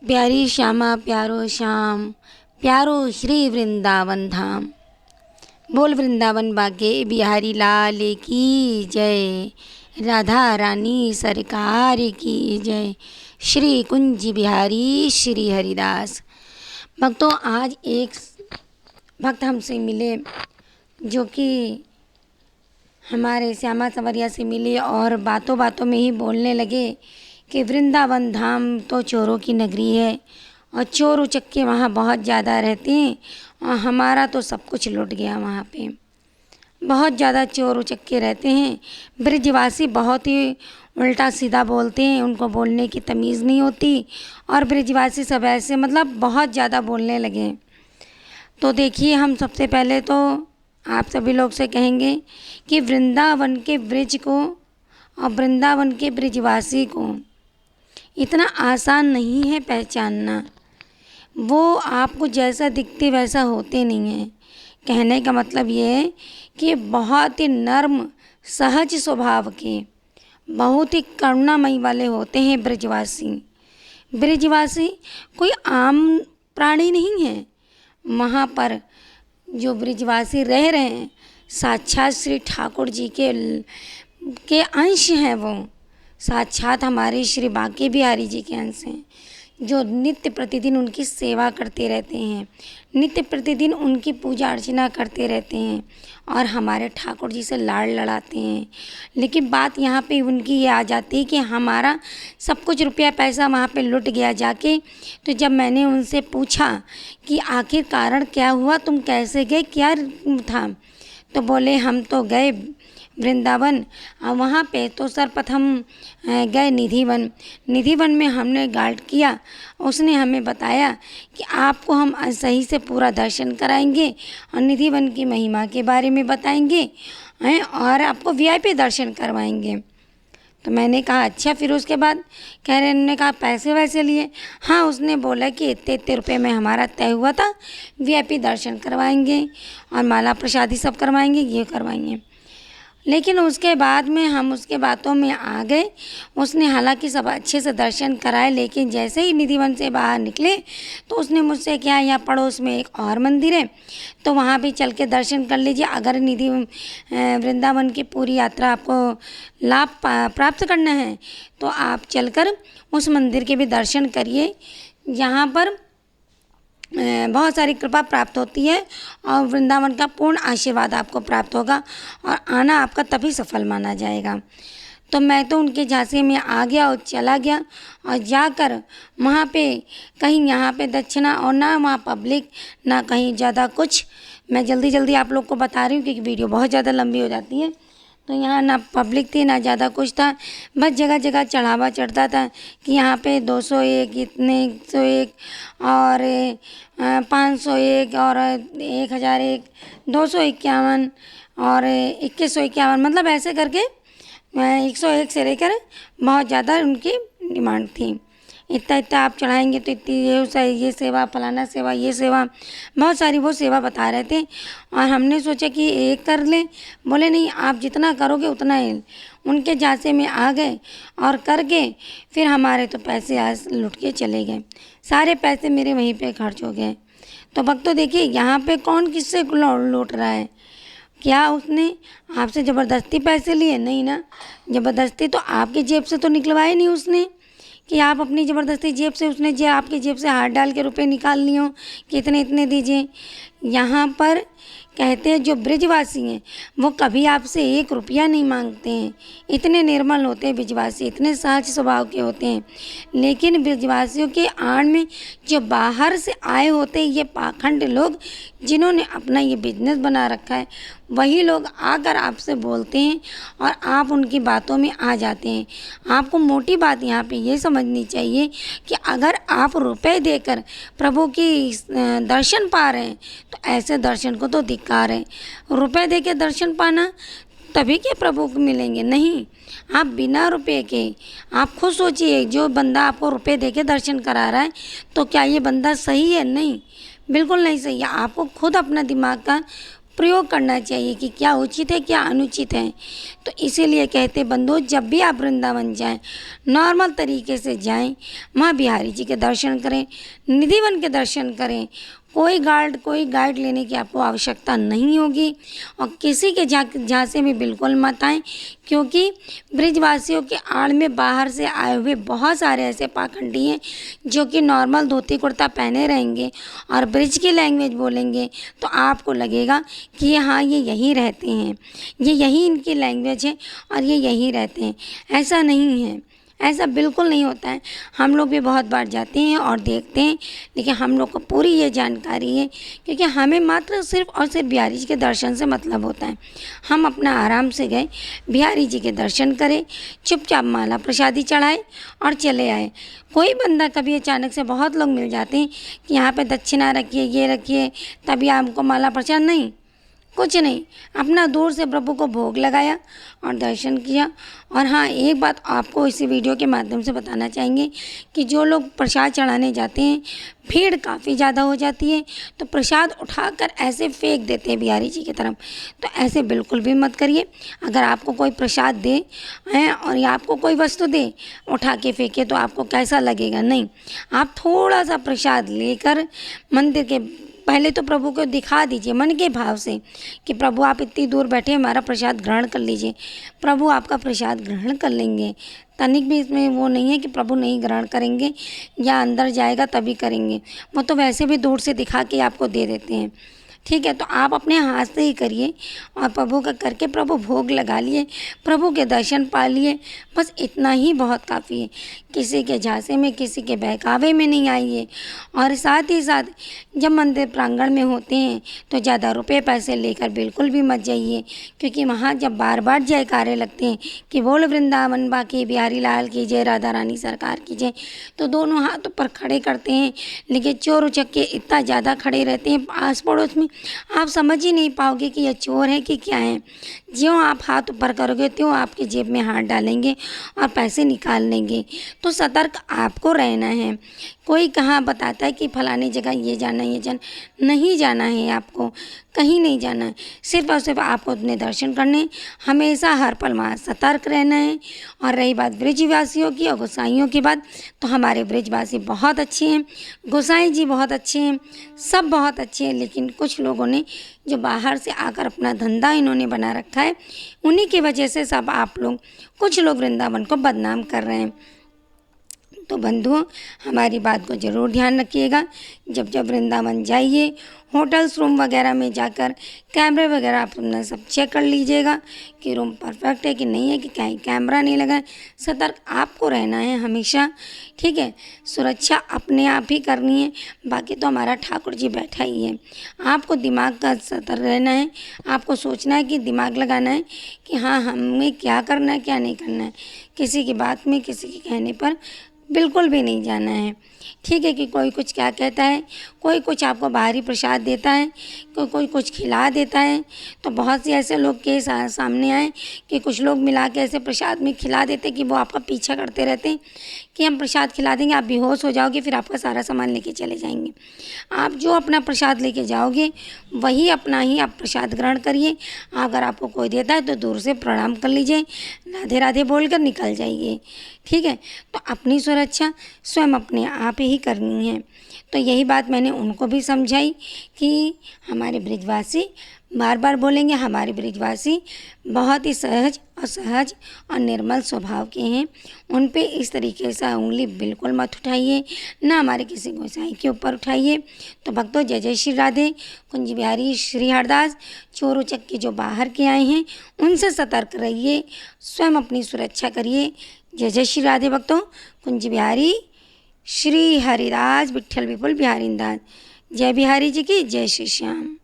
प्यारी श्यामा प्यारो श्याम, प्यारो श्री वृंदावन धाम। बोल वृंदावन बाके बिहारी लाल की जय, राधा रानी सरकार की जय, श्री कुंज बिहारी श्री हरिदास। भक्तों, आज एक भक्त हमसे मिले जो कि हमारे श्यामा संवरिया से मिले और बातों बातों में ही बोलने लगे कि वृंदावन धाम तो चोरों की नगरी है और चोर उचक्के वहाँ बहुत ज़्यादा रहते हैं और हमारा तो सब कुछ लुट गया। वहाँ पे बहुत ज़्यादा चोर उचक्के रहते हैं। ब्रिजवासी बहुत ही उल्टा सीधा बोलते हैं, उनको बोलने की तमीज़ नहीं होती और ब्रिजवासी सब ऐसे मतलब बहुत ज़्यादा बोलने लगे। तो देखिए, हम सबसे पहले तो आप सभी लोग से कहेंगे कि वृंदावन के ब्रिज को और वृंदावन के ब्रिजवासी को इतना आसान नहीं है पहचानना। वो आपको जैसा दिखते वैसा होते नहीं हैं। कहने का मतलब ये है कि बहुत ही नर्म सहज स्वभाव के, बहुत ही करुणामयी वाले होते हैं ब्रिजवासी। ब्रिजवासी कोई आम प्राणी नहीं है। वहाँ पर जो ब्रिजवासी रह रहे हैं साक्षात श्री ठाकुर जी के अंश हैं। वो साक्षात हमारे श्री बांके बिहारी जी के अंश हैं, जो नित्य प्रतिदिन उनकी सेवा करते रहते हैं, नित्य प्रतिदिन उनकी पूजा अर्चना करते रहते हैं और हमारे ठाकुर जी से लाड़ लड़ाते हैं। लेकिन बात यहाँ पे उनकी ये आ जाती है कि हमारा सब कुछ रुपया पैसा वहाँ पे लुट गया जाके। तो जब मैंने उनसे पूछा कि आखिर कारण क्या हुआ, तुम कैसे गए, क्या था, तो बोले हम तो गए वृंदावन और वहाँ पे तो सर्वप्रथम गए निधिवन। निधिवन में हमने गार्ड किया। उसने हमें बताया कि आपको हम सही से पूरा दर्शन कराएंगे और निधिवन की महिमा के बारे में बताएंगे और आपको वीआईपी दर्शन करवाएंगे। तो मैंने कहा अच्छा, फिर उसके बाद कह रहे, उन्होंने कहा पैसे वैसे लिए। हाँ, उसने बोला कि इतने इतने रुपये में हमारा तय हुआ था, वीआईपी दर्शन करवाएंगे और माला प्रसादी सब करवाएंगे, ये करवाएंगे। लेकिन उसके बाद में हम उसके बातों में आ गए। उसने हालांकि सब अच्छे से दर्शन कराए, लेकिन जैसे ही निधिवन से बाहर निकले तो उसने मुझसे क्या, यहाँ पड़ोस में एक और मंदिर है तो वहाँ भी चल के दर्शन कर लीजिए। अगर वृंदावन की पूरी यात्रा आपको लाभ प्राप्त करना है तो आप चलकर उस मंदिर के भी दर्शन करिए। यहाँ पर बहुत सारी कृपा प्राप्त होती है और वृंदावन का पूर्ण आशीर्वाद आपको प्राप्त होगा और आना आपका तभी सफल माना जाएगा। तो मैं तो उनके झांसे में आ गया और चला गया और जाकर वहाँ पे कहीं यहाँ पे दक्षिणा और ना वहाँ पब्लिक ना कहीं ज़्यादा कुछ। मैं जल्दी जल्दी आप लोग को बता रही हूँ क्योंकि वीडियो बहुत ज़्यादा लंबी हो जाती है। तो यहाँ ना पब्लिक थी ना ज़्यादा कुछ था, बस जगह जगह चढ़ावा चढ़ता था कि यहाँ पे 201, इतने 101 और 501 और 1001, 251 और 2151, मतलब ऐसे करके 101 से लेकर बहुत ज़्यादा उनकी डिमांड थी। इतना इतना आप चढ़ाएंगे तो इतनी ये सेवा, फलाना सेवा, ये सेवा, बहुत सारी वो सेवा बता रहे थे। और हमने सोचा कि एक कर लें। बोले नहीं, आप जितना करोगे उतना ही। उनके झांसे में आ गए और करके फिर हमारे तो पैसे आज लुट के चले गए। सारे पैसे मेरे वहीं पे खर्च हो गए। तो भक्तों देखिए, यहाँ पे कौन किससे लूट रहा है? क्या उसने आपसे ज़बरदस्ती पैसे लिए? नहीं ना, ज़बरदस्ती तो आपकी जेब से तो निकलवाए नहीं उसने कि आप अपनी ज़बरदस्ती जेब से, उसने आपकी जेब से हाथ डाल के रुपए निकाल लिए हो कि इतने इतने दीजिए। यहाँ पर कहते हैं जो ब्रिजवासी हैं वो कभी आपसे 1 रुपया नहीं मांगते हैं। इतने निर्मल होते हैं ब्रिजवासी, इतने सहज स्वभाव के होते हैं। लेकिन ब्रिजवासियों के आड़ में जो बाहर से आए होते हैं ये पाखंड लोग, जिन्होंने अपना ये बिजनेस बना रखा है, वही लोग आकर आपसे बोलते हैं और आप उनकी बातों में आ जाते हैं। आपको मोटी बात यहाँ पे ये समझनी चाहिए कि अगर आप रुपए देकर प्रभु की दर्शन पा रहे हैं तो ऐसे दर्शन को तो धिक्कार है। रुपए दे के दर्शन पाना तभी के प्रभु को मिलेंगे, नहीं। आप बिना रुपए के, आप खुद सोचिए, जो बंदा आपको रुपए दे के दर्शन करा रहा है तो क्या ये बंदा सही है? नहीं, बिल्कुल नहीं सही है। आपको खुद अपना दिमाग का प्रयोग करना चाहिए कि क्या उचित है क्या अनुचित है। तो इसीलिए कहते बंधु, जब भी आप वृंदावन जाएं, नॉर्मल तरीके से जाएं, माँ बिहारी जी के दर्शन करें, निधिवन के दर्शन करें। कोई गाइड लेने की आपको आवश्यकता नहीं होगी और किसी के झांसे में बिल्कुल मत आएं, क्योंकि ब्रिजवासियों के आड़ में बाहर से आए हुए बहुत सारे ऐसे पाखंडी हैं जो कि नॉर्मल धोती कुर्ता पहने रहेंगे और ब्रिज की लैंग्वेज बोलेंगे, तो आपको लगेगा कि हाँ ये यहीं रहते हैं, ये यही इनकी लैंग्वेज है और ये यहीं रहते हैं। ऐसा नहीं है, ऐसा बिल्कुल नहीं होता है। हम लोग भी बहुत बार जाते हैं और देखते हैं, लेकिन हम लोग को पूरी ये जानकारी है, क्योंकि हमें मात्र सिर्फ और सिर्फ बिहारी जी के दर्शन से मतलब होता है। हम अपना आराम से गए, बिहारी जी के दर्शन करें, चुपचाप माला प्रसादी चढ़ाए और चले आए। कोई बंदा कभी अचानक से, बहुत लोग मिल जाते हैं कि यहाँ पे दक्षिणा रखिए, ये रखिए, तभी आपको माला प्रसाद, नहीं, कुछ नहीं। अपना दूर से प्रभु को भोग लगाया और दर्शन किया। और हाँ, एक बात आपको इसी वीडियो के माध्यम से बताना चाहेंगे कि जो लोग प्रसाद चढ़ाने जाते हैं, भीड़ काफ़ी ज़्यादा हो जाती है, तो प्रसाद उठाकर ऐसे फेंक देते हैं बिहारी जी की तरफ। तो ऐसे बिल्कुल भी मत करिए। अगर आपको कोई प्रसाद दे हैं और या आपको कोई वस्तु दे, उठा के फेंके, तो आपको कैसा लगेगा? नहीं, आप थोड़ा सा प्रसाद लेकर मंदिर के पहले तो प्रभु को दिखा दीजिए मन के भाव से कि प्रभु आप इतनी दूर बैठे, हमारा प्रसाद ग्रहण कर लीजिए। प्रभु आपका प्रसाद ग्रहण कर लेंगे। तनिक भी इसमें वो नहीं है कि प्रभु नहीं ग्रहण करेंगे या अंदर जाएगा तभी करेंगे, वो तो वैसे भी दूर से दिखा के आपको दे देते हैं। ठीक है, तो आप अपने हाथ से ही करिए और प्रभु का करके प्रभु भोग लगा लिए, प्रभु के दर्शन पा लिए, बस इतना ही बहुत काफ़ी है। किसी के झांसे में, किसी के बहकावे में नहीं आइए। और साथ ही साथ जब मंदिर प्रांगण में होते हैं तो ज़्यादा रुपए पैसे लेकर बिल्कुल भी मत जाइए, क्योंकि वहाँ जब बार बार जयकारे लगते हैं कि बोल वृंदावन बाकी बिहारी लाल की जय, राधा रानी सरकार की जय, तो दोनों हाथों पर खड़े करते हैं। लेकिन चोर उचक्के इतना ज़्यादा खड़े रहते हैं आस पड़ोस में, आप समझ ही नहीं पाओगे कि यह चोर है कि क्या है। ज्यों आप हाथ ऊपर करोगे त्यों आपकी जेब में हाथ डालेंगे और पैसे निकाल लेंगे। तो सतर्क आपको रहना है। कोई कहाँ बताता है कि फलानी जगह ये जाना, ये जाना, नहीं जाना है, आपको कहीं नहीं जाना है। सिर्फ और सिर्फ आपको अपने दर्शन करने, हमेशा हर पल वहाँ सतर्क रहना है। और रही बात ब्रिजवासियों की और गोसाइयों की बात, तो हमारे ब्रिजवासी बहुत अच्छे हैं, गोसाई जी बहुत अच्छे हैं, सब बहुत अच्छे हैं। लेकिन कुछ लोगों ने जो बाहर से आकर अपना धंधा इन्होंने बना रखा है, उन्हीं की वजह से सब आप लोग, कुछ लोग वृंदावन को बदनाम कर रहे हैं। तो बंधुओं, हमारी बात को ज़रूर ध्यान रखिएगा। जब जब वृंदावन जाइए, होटल्स रूम वगैरह में जाकर कैमरे वगैरह आप अपना सब चेक कर लीजिएगा कि रूम परफेक्ट है कि नहीं है, कि कहीं कैमरा नहीं लगा है। सतर्क आपको रहना है हमेशा, ठीक है। सुरक्षा अपने आप ही करनी है, बाकी तो हमारा ठाकुर जी बैठा ही है। आपको दिमाग का सतर्क रहना है, आपको सोचना है कि दिमाग लगाना है कि हाँ, हमें क्या करना है, क्या नहीं करना है। किसी की बात में, किसी के कहने पर बिल्कुल भी नहीं जाना है, ठीक है। कि कोई कुछ क्या कहता है, कोई कुछ आपको बाहरी प्रसाद देता है, कोई कुछ खिला देता है। तो बहुत से ऐसे लोग के सामने आए कि कुछ लोग मिला के ऐसे प्रसाद में खिला देते कि वो आपका पीछा करते रहते हैं कि हम प्रसाद खिला देंगे, आप बेहोश हो जाओगे, फिर आपका सारा सामान लेके चले जाएंगे। आप जो अपना प्रसाद लेके जाओगे वही अपना ही आप प्रसाद ग्रहण करिए। अगर आपको कोई देता है तो दूर से प्रणाम कर लीजिए, राधे राधे बोलकर निकल जाइए, ठीक है। तो अपनी सुरक्षा स्वयं अपने आप ही करनी है। तो यही बात मैंने उनको भी समझाई कि हमारे ब्रिजवासी, बार बार बोलेंगे, हमारे ब्रिजवासी बहुत ही सहज और निर्मल स्वभाव के हैं। उन पे इस तरीके से उंगली बिल्कुल मत उठाइए, ना हमारे किसी गोसाई के ऊपर उठाइए। तो भक्तों, जय जय श्री राधे। कुंज बिहारी श्री हरदास, चोर उचक्के जो बाहर के आए हैं उनसे सतर्क रहिए, स्वयं अपनी सुरक्षा करिए। जय जय श्री राधे भक्तों। कुंज बिहारी श्री हरिदास, विट्ठल विपुल बिहारी दास। जय बिहारी जी की, जय श्री श्याम।